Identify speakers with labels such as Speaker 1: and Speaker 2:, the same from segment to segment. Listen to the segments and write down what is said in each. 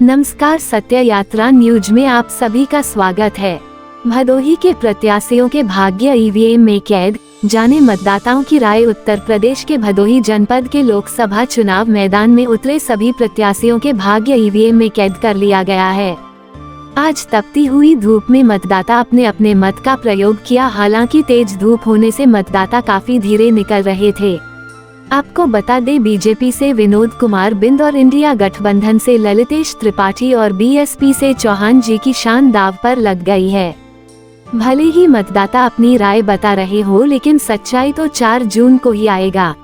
Speaker 1: नमस्कार, सत्य यात्रा न्यूज में आप सभी का स्वागत है। भदोही के प्रत्याशियों के भाग्य ईवीएम में कैद, जाने मतदाताओं की राय। उत्तर प्रदेश के भदोही जनपद के लोकसभा चुनाव मैदान में उतरे सभी प्रत्याशियों के भाग्य ईवीएम में कैद कर लिया गया है। आज तपती हुई धूप में मतदाता अपने अपने मत का प्रयोग किया। हालांकि तेज धूप होने से मतदाता काफी धीरे निकल रहे थे। आपको बता दें, बीजेपी से विनोद कुमार बिंद और इंडिया गठबंधन से ललितेश त्रिपाठी और बीएसपी से चौहान जी की शान दांव पर लग गई है। भले ही मतदाता अपनी राय बता रहे हो, लेकिन सच्चाई तो 4 जून को ही आएगा।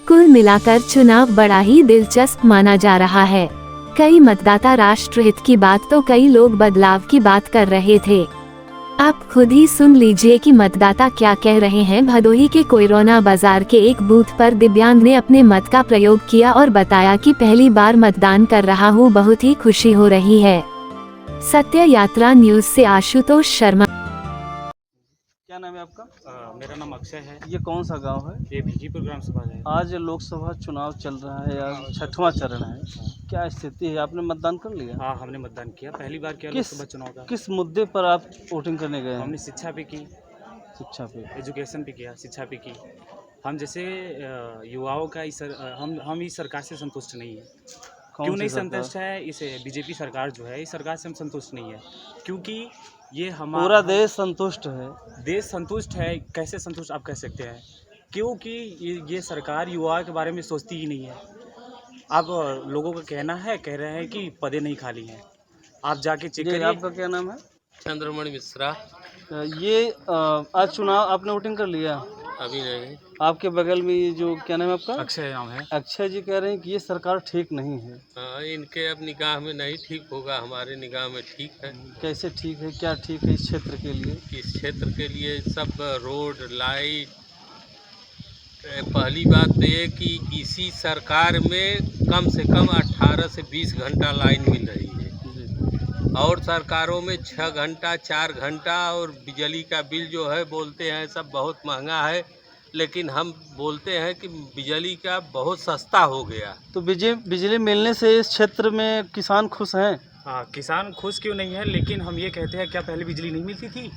Speaker 1: कुल मिलाकर चुनाव बड़ा ही दिलचस्प माना जा रहा है। कई मतदाता राष्ट्रहित की बात तो कई लोग बदलाव की बात कर रहे थे। आप खुद ही सुन लीजिए कि मतदाता क्या कह रहे हैं। भदोही के कोयरोना बाजार के एक बूथ पर दिव्यांग ने अपने मत का प्रयोग किया और बताया कि पहली बार मतदान कर रहा हूं, बहुत ही खुशी हो रही है। सत्य यात्रा न्यूज से आशुतोष शर्मा।
Speaker 2: क्या नाम है आपका?
Speaker 3: मेरा नाम अक्षय है।
Speaker 2: ये कौन सा गांव है?
Speaker 3: ये भिजीपुर ग्राम सभा है।
Speaker 2: आज लोकसभा चुनाव चल रहा है, आज 6वां चरण है। क्या स्थिति है, आपने मतदान कर लिया?
Speaker 3: हाँ, हमने मतदान किया, पहली बार किया लोकसभा चुनाव का।
Speaker 2: किस मुद्दे पर आप वोटिंग करने गए हैं?
Speaker 3: हमने शिक्षा पे की,
Speaker 2: शिक्षा पे,
Speaker 3: एजुकेशन पे किया, शिक्षा पे की। हम जैसे युवाओं का हम इस सरकार से संतुष्ट नहीं है। क्यों नहीं संतुष्ट है? इस बीजेपी सरकार जो है, इस सरकार से हम संतुष्ट नहीं है, क्योंकि ये हमारा
Speaker 2: पूरा देश संतुष्ट है।
Speaker 3: देश संतुष्ट है। कैसे संतुष्ट आप कह सकते हैं? क्योंकि ये सरकार युवा के बारे में सोचती ही नहीं है। आप लोगों का कहना है, कह रहे हैं कि पदे नहीं खाली हैं। आप जाके चेक करिए।
Speaker 2: आपका क्या नाम है?
Speaker 4: चंद्रमणि मिश्रा।
Speaker 2: ये आज चुनाव आपने वोटिंग कर लिया?
Speaker 4: अभी नहीं।
Speaker 2: आपके बगल में ये जो, क्या नाम है आपका?
Speaker 3: अक्षय नाम है।
Speaker 2: अक्षय जी कह रहे हैं कि ये सरकार ठीक नहीं है।
Speaker 4: हाँ, इनके अब निगाह में नहीं ठीक होगा, हमारे निगाह में ठीक है।
Speaker 2: कैसे ठीक है, क्या ठीक है इस क्षेत्र के लिए?
Speaker 4: इस क्षेत्र के लिए सब रोड, लाइट। पहली बात तो ये कि इसी सरकार में कम से कम 18 से 20 घंटा लाइन मिल रही है, और सरकारों में 6 घंटा 4 घंटा। और बिजली का बिल जो है, बोलते हैं सब बहुत महंगा है, लेकिन हम बोलते हैं कि बिजली का बहुत सस्ता हो गया।
Speaker 2: तो बिजली मिलने से इस क्षेत्र में किसान खुश हैं?
Speaker 3: हाँ, किसान खुश क्यों नहीं है, लेकिन हम ये कहते हैं, क्या पहले बिजली नहीं मिलती थी?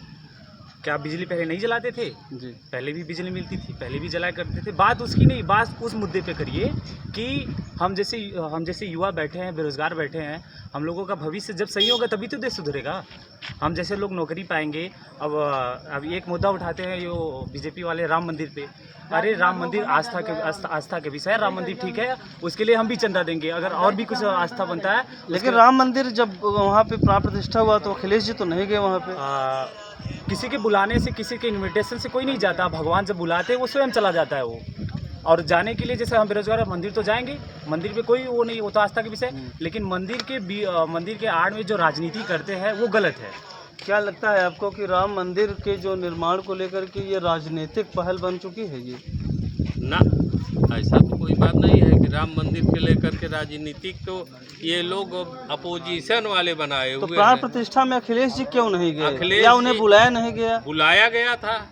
Speaker 3: क्या बिजली पहले नहीं जलाते थे?
Speaker 2: जी,
Speaker 3: पहले भी बिजली मिलती थी, पहले भी जलाया करते थे। बात उसकी नहीं, बात उस मुद्दे पे करिए कि हम जैसे युवा बैठे हैं, बेरोजगार बैठे हैं। हम लोगों का भविष्य जब सही होगा तभी तो देश सुधरेगा। हम जैसे लोग नौकरी पाएंगे। अब एक मुद्दा उठाते हैं यो बीजेपी वाले, राम मंदिर पे। अरे राम मंदिर आस्था के विषय है। राम मंदिर ठीक है, उसके लिए हम भी चंदा देंगे अगर और भी कुछ आस्था बनता है।
Speaker 2: लेकिन राम मंदिर जब वहाँ पे प्राण प्रतिष्ठा हुआ तो अखिलेश जी तो नहीं गए वहाँ पे।
Speaker 3: किसी के बुलाने से, किसी के इनविटेशन से कोई नहीं जाता। भगवान जब बुलाते हैं वो स्वयं चला जाता है वो। और जाने के लिए जैसे हम बेरोजगार मंदिर तो जाएंगे, मंदिर पे कोई वो नहीं, वो तो आस्था के विषय। लेकिन मंदिर के आड़ में जो राजनीति करते हैं वो गलत है।
Speaker 2: क्या लगता है आपको कि राम मंदिर के जो निर्माण को लेकर के ये राजनीतिक पहल बन चुकी है? ये
Speaker 4: ना, ऐसा तो कोई बात नहीं है कि राम मंदिर के लेकर के राजनीतिक, तो ये लोग अपोजिशन वाले बनाए हुए।
Speaker 2: तो प्राण प्रतिष्ठा में अखिलेश जी क्यों नहीं गए, या उन्हें
Speaker 4: जी
Speaker 2: बुलाया नहीं गया?
Speaker 4: बुलाया गया था,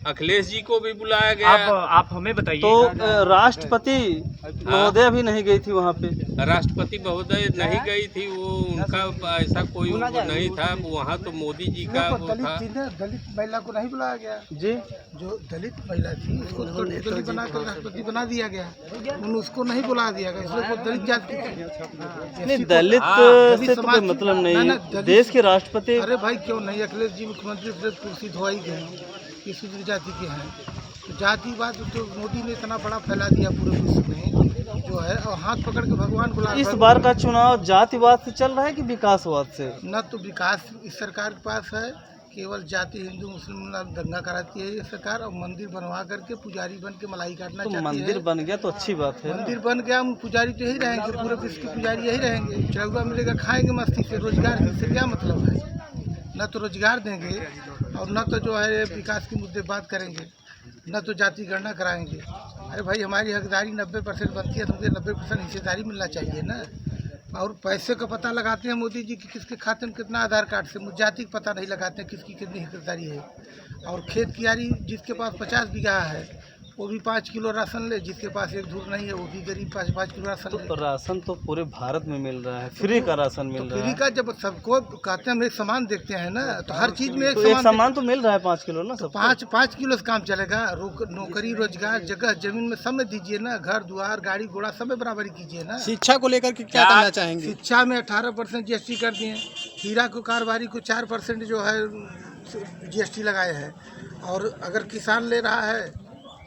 Speaker 4: अखिलेश जी को भी बुलाया गया।
Speaker 3: आप हमें बताइए।
Speaker 2: तो राष्ट्रपति महोदय भी नहीं गई थी वहाँ पे?
Speaker 4: राष्ट्रपति महोदय नहीं गई थी, वो उनका ऐसा कोई वो नहीं था वहाँ। तो मोदी जी का वो था।
Speaker 5: दलित महिला को नहीं बुलाया गया
Speaker 2: जी,
Speaker 5: जो दलित महिला थी उसको दलित बनाकर राष्ट्रपति बना दिया गया। उसको नहीं बुला दिया गया, इसलिए वो दलित जाति
Speaker 2: नहीं, दलित से तो कोई मतलब नहीं, देश के राष्ट्रपति।
Speaker 5: अरे भाई क्यों नहीं, अखिलेश जी मुख्यमंत्री कुर्सी धोई गए, ये शूद्र जाति के हैं। तो जातिवाद तो मोदी ने इतना बड़ा फैला दिया पूरे विश्व में जो है, और हाथ पकड़ के भगवान बुला।
Speaker 2: इस बार का चुनाव जातिवाद से चल रहा है कि विकासवाद से?
Speaker 5: न तो विकास इस सरकार के पास है, केवल जाति हिंदू मुस्लिम दंगा कराती है ये सरकार, और मंदिर बनवा करके पुजारी बन के मलाई काटना चाहती है।
Speaker 2: मंदिर बन गया तो अच्छी बात है।
Speaker 5: मंदिर बन गया, हम पुजारी तो यही रहेंगे, पूरे विश्व के पुजारी यही रहेंगे। चढ़ुआ मिलेगा, खाएंगे मस्ती से, रोजगार से क्या मतलब है? न तो रोजगार देंगे और न तो जो है विकास के मुद्दे बात करेंगे, न तो जाति गणना कराएंगे। अरे भाई, हमारी हकदारी 90% बनती है, तो मुझे 90% हिस्सेदारी मिलना चाहिए ना। और पैसे का पता लगाते हैं मोदी जी कि किसके खाते में कितना आधार कार्ड से, जाति का पता नहीं लगाते हैं किसकी कितनी हिस्सेदारी है। और खेत कियारी जिसके पास 50 बीघा है वो भी 5 किलो राशन ले, जिसके पास एक धूर नहीं है वो भी गरीब 5 किलो राशन ले।
Speaker 2: तो राशन तो पूरे भारत में मिल रहा है, फ्री का राशन मिल रहा
Speaker 5: फ्री
Speaker 2: है।
Speaker 5: का जब सबको कहते हैं हम एक सामान देखते हैं ना, तो हर चीज में एक
Speaker 2: तो एक सामान तो मिल रहा है 5 किलो ना, सब
Speaker 5: 5 किलो से काम चलेगा। नौकरी रोजगार जगह जमीन में सब में दीजिए ना, घर द्वार गाड़ी घोड़ा सब में बराबरी कीजिए ना।
Speaker 6: शिक्षा को लेकर के क्या कहना चाहेंगे?
Speaker 5: शिक्षा में 18% GST कर दिए, हीरा को कारोबारी को 4% जो है GST लगाए हैं। और अगर किसान ले रहा है,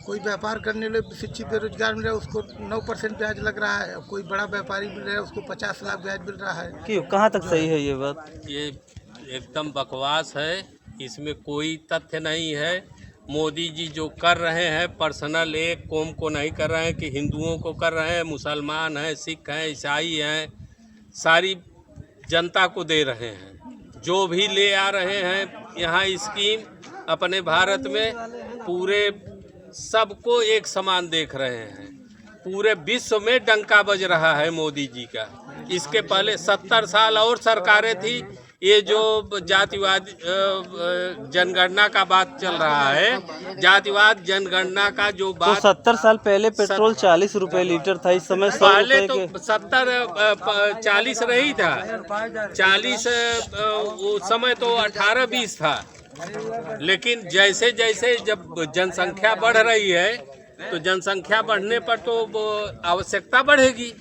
Speaker 5: कोई व्यापार करने ले शिक्षित बेरोजगार मिल रहा है उसको 9% ब्याज लग रहा है, कोई बड़ा व्यापारी मिल रहा है उसको 50 लाख ब्याज मिल रहा है।
Speaker 2: क्यों, कहाँ तक सही है ये बात?
Speaker 4: ये एकदम बकवास है, इसमें कोई तथ्य नहीं है। मोदी जी जो कर रहे हैं पर्सनल एक कौम को नहीं कर रहे हैं कि हिंदुओं को कर रहे हैं, मुसलमान हैं, सिख हैं, ईसाई हैं, सारी जनता को दे रहे हैं। जो भी ले आ रहे हैं यहाँ स्कीम अपने भारत में, पूरे सबको एक समान देख रहे हैं। पूरे विश्व में डंका बज रहा है मोदी जी का। इसके पहले 70 साल और सरकारें थी। ये जो जातिवाद जनगणना का बात चल रहा है, जातिवाद जनगणना का जो
Speaker 2: तो
Speaker 4: बात
Speaker 2: 70 साल पहले पेट्रोल 40 रुपए लीटर था, इस समय 100
Speaker 4: पहले
Speaker 2: रुपए
Speaker 4: तो 40 नहीं था, 40 उस समय तो 18-20 था। लेकिन जैसे जैसे जब जनसंख्या बढ़ रही है तो जनसंख्या बढ़ने पर तो आवश्यकता बढ़ेगी,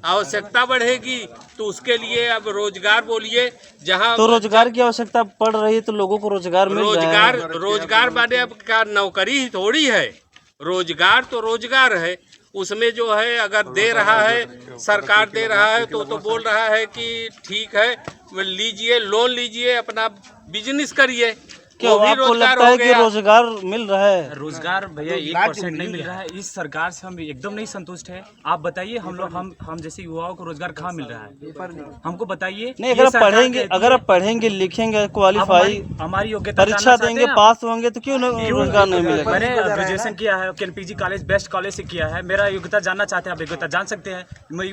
Speaker 4: आवश्यकता बढ़ेगी तो उसके लिए अब रोजगार बोलिए, जहाँ
Speaker 2: तो रोजगार की आवश्यकता पड़ रही है तो लोगों को रोजगार मिल रहा है।
Speaker 4: रोजगार माने अब क्या नौकरी ही थोड़ी है, रोजगार तो रोजगार है। उसमें जो है अगर दे रहा है सरकार दे रहा है तो बोल रहा है कि ठीक है लीजिए, लोन लीजिए, अपना बिजनेस करिए।
Speaker 2: क्या आपको लगता है कि रोजगार मिल रहा है?
Speaker 3: रोजगार भैया 1% नहीं मिल रहा है। इस सरकार से हम एकदम नहीं संतुष्ट है। आप बताइए हम जैसे युवाओं को रोजगार कहाँ मिल रहा है, हमको बताइए।
Speaker 2: नहीं, अगर आप पढ़ेंगे लिखेंगे क्वालिफाई
Speaker 3: हमारी योग्यता
Speaker 2: परीक्षा देंगे पास होंगे तो क्यों रोजगार नहीं मिलेगा?
Speaker 3: मैंने ग्रेजुएशन किया है KNPG कॉलेज, बेस्ट कॉलेज से किया है। मेरा योग्यता जानना चाहते हैं आप, योग्यता जान सकते हैं। मैं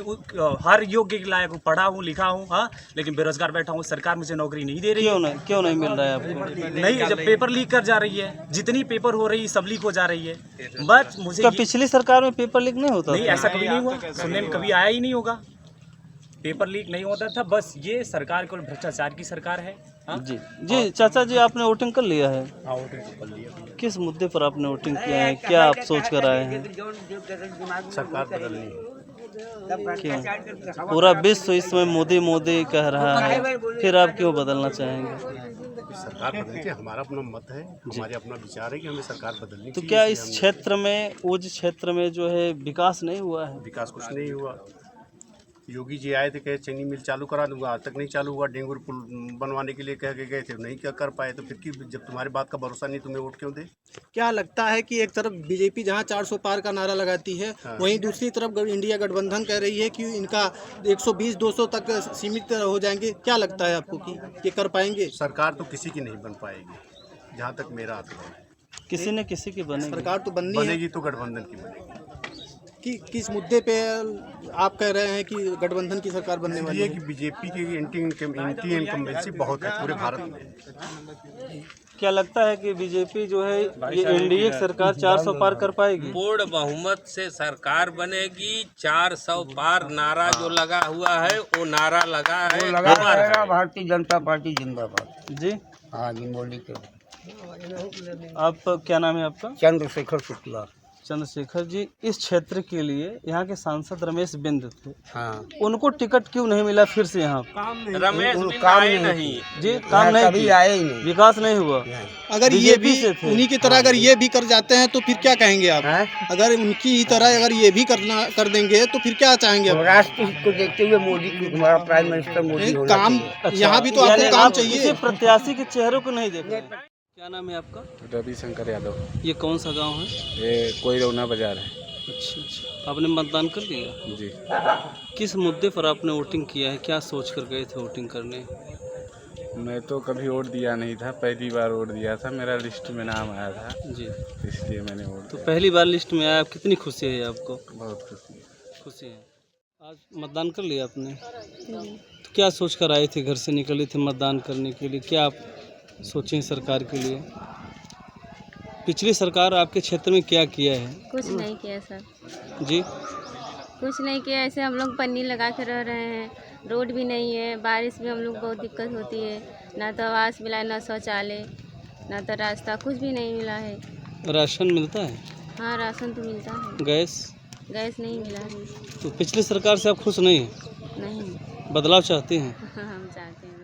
Speaker 3: हर योग्य के लायक पढ़ा हूँ लिखा हूँ, हाँ, लेकिन बेरोजगार बैठा हूँ। सरकार मुझे नौकरी नहीं दे रही है।
Speaker 2: क्यों नहीं मिल रहा है आपको?
Speaker 3: नहीं, जब पेपर लीक कर जा रही है, जितनी पेपर हो रही है सब लीक हो जा रही है। बस मुझे
Speaker 2: पिछली सरकार में पेपर लीक नहीं होता?
Speaker 3: नहीं, ऐसा कभी नहीं हुआ, सुनने में कभी आया ही नहीं होगा। पेपर लीक नहीं होता था। बस ये सरकार को भ्रष्टाचार की सरकार है।
Speaker 2: जी जी चाचा जी, आपने वोटिंग कर लिया है?
Speaker 7: हाँ, वोटिंग कर लिया।
Speaker 2: किस मुद्दे पर आपने वोटिंग किया है, क्या आप सोच कर आए हैं?
Speaker 7: सरकार बदलनी है।
Speaker 2: क्यों? पूरा विश्व इस समय मोदी मोदी कह रहा है, फिर आप क्यों बदलना चाहेंगे?
Speaker 7: सरकार बदलनी है, हमारा अपना मत है, हमारे अपना विचार है कि हमें सरकार बदलनी
Speaker 2: तो
Speaker 7: चाहिए।
Speaker 2: क्या इस क्षेत्र में, उस क्षेत्र में जो है विकास नहीं हुआ है?
Speaker 7: विकास कुछ नहीं हुआ। योगी जी आए थे, कहे चीनी मिल चालू करा दूंगा, आज तक नहीं चालू हुआ। डेंगू पुल बनवाने के लिए कह के गए थे, नहीं क्या कर पाए। तो फिर की, जब तुम्हारी बात का भरोसा नहीं, तुम्हें वोट क्यों दे?
Speaker 6: क्या लगता है कि एक तरफ बीजेपी जहां 400 पार का नारा लगाती है, वहीं दूसरी तरफ इंडिया गठबंधन कह रही है कि इनका 120-200 तक सीमित हो जाएंगे। क्या लगता है आपको कि ये कर पाएंगे?
Speaker 7: सरकार तो किसी की नहीं बन पाएगी, जहाँ तक मेरा आंकड़ा है।
Speaker 2: किसी न किसी की बनेगी।
Speaker 6: सरकार तो बननी है,
Speaker 7: बनेगी तो गठबंधन की बनेगी।
Speaker 6: कि किस मुद्दे पे आप कह रहे हैं कि गठबंधन की सरकार बनने वाली
Speaker 7: ये
Speaker 6: है?
Speaker 7: कि बीजेपी की एंटी इनकम्बेंसी बहुत है पूरे भारत में।
Speaker 2: क्या लगता है कि बीजेपी जो है ये एनडीए सरकार 400 पार कर पाएगी?
Speaker 4: पूर्ण बहुमत से सरकार बनेगी। 400 पार नारा जो लगा हुआ है वो नारा लगा है,
Speaker 8: भारतीय जनता पार्टी जिंदाबाद।
Speaker 2: जी
Speaker 8: हाँ जी, मोदी के।
Speaker 2: आप क्या नाम है आपका?
Speaker 8: चंद्रशेखर शुक्ला।
Speaker 2: चंद्रशेखर जी, इस क्षेत्र के लिए यहाँ के सांसद रमेश बिंद थे,
Speaker 8: हाँ,
Speaker 2: उनको टिकट क्यों नहीं मिला फिर से? यहाँ
Speaker 4: रमेश बिंद आए नहीं
Speaker 2: जी, काम नहीं
Speaker 8: कभी
Speaker 2: किया,
Speaker 8: आए ही नहीं।
Speaker 2: विकास नहीं हुआ।
Speaker 6: अगर ये भी
Speaker 2: से थे।
Speaker 6: उन्हीं की तरह अगर ये भी कर जाते हैं तो फिर क्या कहेंगे आप? अगर उनकी ही तरह अगर ये भी कर देंगे तो फिर क्या चाहेंगे आप?
Speaker 8: राष्ट्र हित को देखते हुए मोदी को, हमारा प्राइम मिनिस्टर मोदी होना
Speaker 6: काम
Speaker 8: चाहिए।
Speaker 6: यहाँ भी तो
Speaker 2: यानी
Speaker 6: आपको काम
Speaker 2: आप
Speaker 6: चाहिए।
Speaker 2: किसी प्रत्याशी के चेहरों को नहीं देख रहे हैं। क्या नाम है आपका?
Speaker 9: रविशंकर यादव।
Speaker 2: ये कौन सा गांव है?
Speaker 9: ये कोयरौना बाजार है।
Speaker 2: अच्छा, आपने मतदान कर लिया?
Speaker 9: जी।
Speaker 2: किस मुद्दे पर आपने वोटिंग किया है, क्या सोच कर गए थे वोटिंग करने?
Speaker 9: मैं तो कभी वोट दिया नहीं था, पहली बार वोट दिया था, मेरा लिस्ट में नाम आया था
Speaker 2: जी,
Speaker 9: इसलिए मैंने वोट
Speaker 2: तो
Speaker 9: दिया।
Speaker 2: पहली बार लिस्ट में आया, कितनी खुशी है आपको?
Speaker 9: बहुत खुशी है।
Speaker 2: खुशी है। आज मतदान कर लिया आपने? तो क्या सोच कर आए थे, घर से निकले थे मतदान करने के लिए? क्या आप सोचें सरकार के लिए? पिछली सरकार आपके क्षेत्र में क्या किया है?
Speaker 10: कुछ नहीं किया सर,
Speaker 2: जी
Speaker 10: कुछ नहीं किया। ऐसे हम लोग पन्नी लगा के रह रहे हैं, रोड भी नहीं है, बारिश में हम लोग बहुत दिक्कत होती है, ना तो आवास मिला है, ना शौचालय, ना तो रास्ता, कुछ भी नहीं मिला है।
Speaker 2: राशन मिलता है?
Speaker 10: हाँ राशन तो मिलता है,
Speaker 2: गैस?
Speaker 10: गैस नहीं मिला है।
Speaker 2: तो पिछली सरकार से आप खुश नहीं हैं?
Speaker 10: नहीं,
Speaker 2: बदलाव चाहते हैं?
Speaker 10: हम चाहते हैं